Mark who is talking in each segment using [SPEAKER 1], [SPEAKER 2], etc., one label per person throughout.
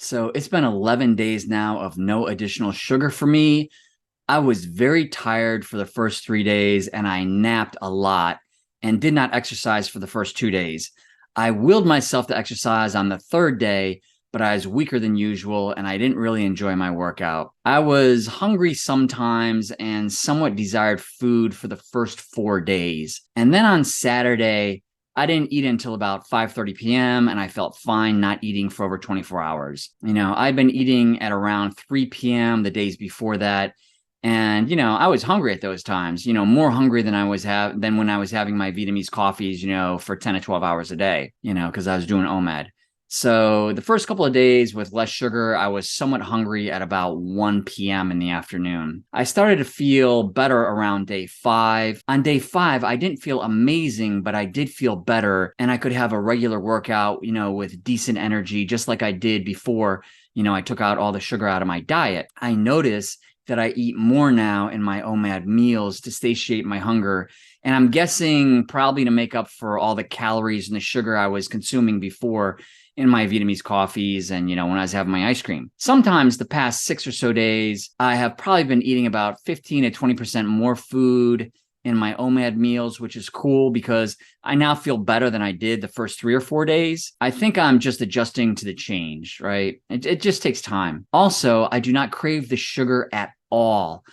[SPEAKER 1] So it's been 11 days now of no additional sugar for me. I was very tired for the first 3 days and I napped a lot and did not exercise for the first 2 days. I willed myself to exercise on the third day, but I was weaker than usual and I didn't really enjoy my workout. I was hungry sometimes and somewhat desired food for the first 4 days. And then on Saturday, I didn't eat until about 5:30 p.m. and I felt fine not eating for over 24 hours. I'd been eating at around 3 p.m. the days before that. And, I was hungry at those times, more hungry than than when I was having my Vietnamese coffees, for 10 to 12 hours a day, because I was doing OMAD. So the first couple of days with less sugar, I was somewhat hungry at about 1 p.m. in the afternoon. I started to feel better around day 5. On day 5, I didn't feel amazing, but I did feel better and I could have a regular workout, with decent energy, just like I did before, I took out all the sugar out of my diet. I noticed that I eat more now in my OMAD meals to satiate my hunger. And I'm guessing probably to make up for all the calories and the sugar I was consuming before in my Vietnamese coffees and, when I was having my ice cream. Sometimes the past 6 or so days, I have probably been eating about 15 to 20% more food in my OMAD meals, which is cool because I now feel better than I did the first 3 or 4 days. I think I'm just adjusting to the change, right? It just takes time. Also, I do not crave the sugar at all.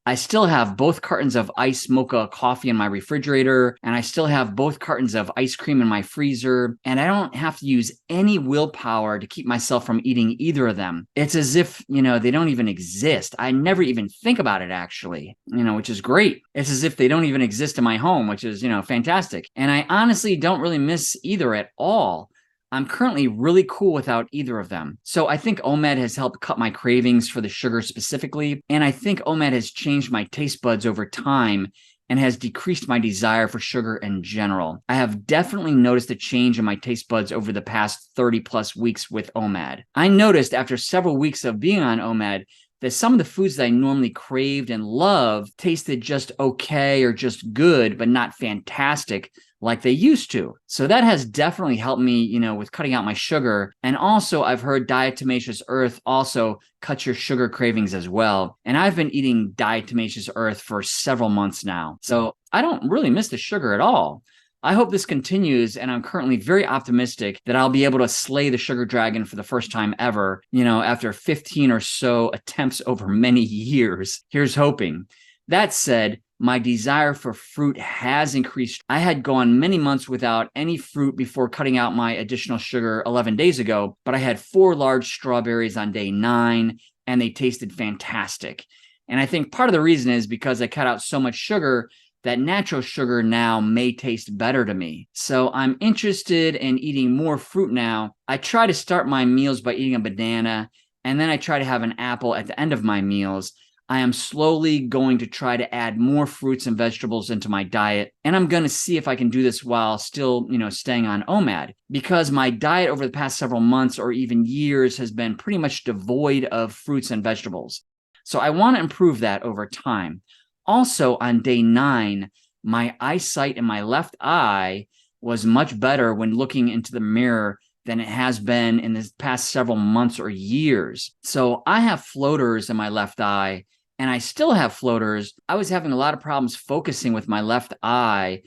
[SPEAKER 1] I still have both cartons of Ice Mocha coffee in my refrigerator, and I still have both cartons of ice cream in my freezer, and I don't have to use any willpower to keep myself from eating either of them. It's as if, they don't even exist. I never even think about it, actually, which is great. It's as if they don't even exist in my home, which is, fantastic. And I honestly don't really miss either at all. I'm currently really cool without either of them. So I think OMAD has helped cut my cravings for the sugar specifically, and I think OMAD has changed my taste buds over time and has decreased my desire for sugar in general. I have definitely noticed a change in my taste buds over the past 30 plus weeks with OMAD. I noticed after several weeks of being on OMAD that some of the foods that I normally craved and loved tasted just okay or just good, but not fantastic like they used to. So that has definitely helped me, with cutting out my sugar. And also I've heard diatomaceous earth also cuts your sugar cravings as well. And I've been eating diatomaceous earth for several months now. So I don't really miss the sugar at all. I hope this continues, and I'm currently very optimistic that I'll be able to slay the sugar dragon for the first time ever, after 15 or so attempts over many years. Here's hoping. That said, my desire for fruit has increased. I had gone many months without any fruit before cutting out my additional sugar 11 days ago, but I had 4 large strawberries on day 9, and they tasted fantastic. And I think part of the reason is because I cut out so much sugar that natural sugar now may taste better to me. So I'm interested in eating more fruit now. I try to start my meals by eating a banana, and then I try to have an apple at the end of my meals. I am slowly going to try to add more fruits and vegetables into my diet, and I'm going to see if I can do this while still, staying on OMAD, because my diet over the past several months or even years has been pretty much devoid of fruits and vegetables. So I want to improve that over time. Also, on day 9, my eyesight in my left eye was much better when looking into the mirror than it has been in the past several months or years. So I have floaters in my left eye, and I still have floaters. I was having a lot of problems focusing with my left eye,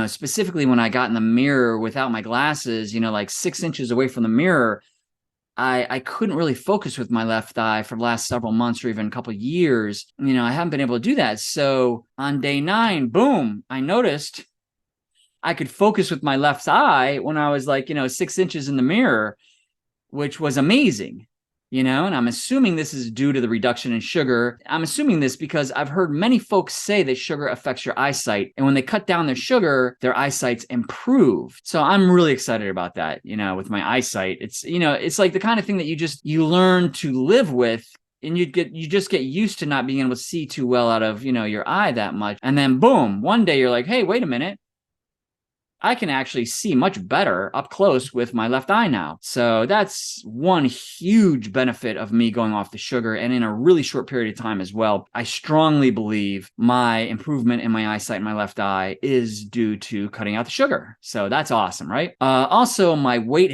[SPEAKER 1] specifically when I got in the mirror without my glasses, like 6 inches away from the mirror. I couldn't really focus with my left eye for the last several months or even a couple of years. I haven't been able to do that. So on day 9, boom, I noticed I could focus with my left eye when I was 6 inches in the mirror, which was amazing. And I'm assuming this is due to the reduction in sugar. I'm assuming this because I've heard many folks say that sugar affects your eyesight. And when they cut down their sugar, their eyesight's improved. So I'm really excited about that, with my eyesight. It's, it's like the kind of thing that you learn to live with. And you just get used to not being able to see too well out of, your eye that much. And then boom, one day you're like, hey, wait a minute. I can actually see much better up close with my left eye now. So that's one huge benefit of me going off the sugar, and in a really short period of time as well. I strongly believe my improvement in my eyesight in my left eye is due to cutting out the sugar. So that's awesome, right? Also, my weight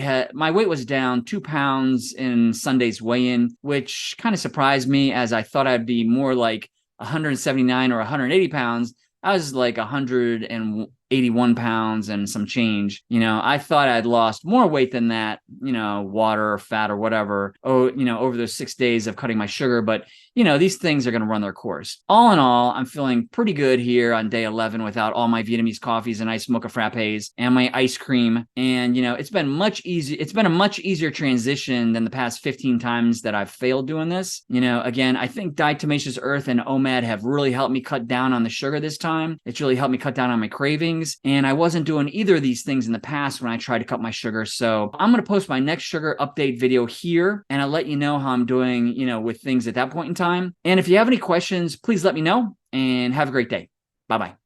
[SPEAKER 1] was down 2 pounds in Sunday's weigh-in, which kind of surprised me, as I thought I'd be more like 179 or 180 pounds. I was like 181 pounds and some change. I thought I'd lost more weight than that, water or fat or whatever, over those 6 days of cutting my sugar. But, these things are going to run their course. All in all, I'm feeling pretty good here on day 11 without all my Vietnamese coffees and Ice Mocha frappes and my ice cream. And, it's been much easier. It's been a much easier transition than the past 15 times that I've failed doing this. Again, I think diatomaceous earth and OMAD have really helped me cut down on the sugar this time. It's really helped me cut down on my cravings. And I wasn't doing either of these things in the past when I tried to cut my sugar. So I'm going to post my next sugar update video here, and I'll let you know how I'm doing, with things at that point in time. And if you have any questions, please let me know, and have a great day. Bye-bye.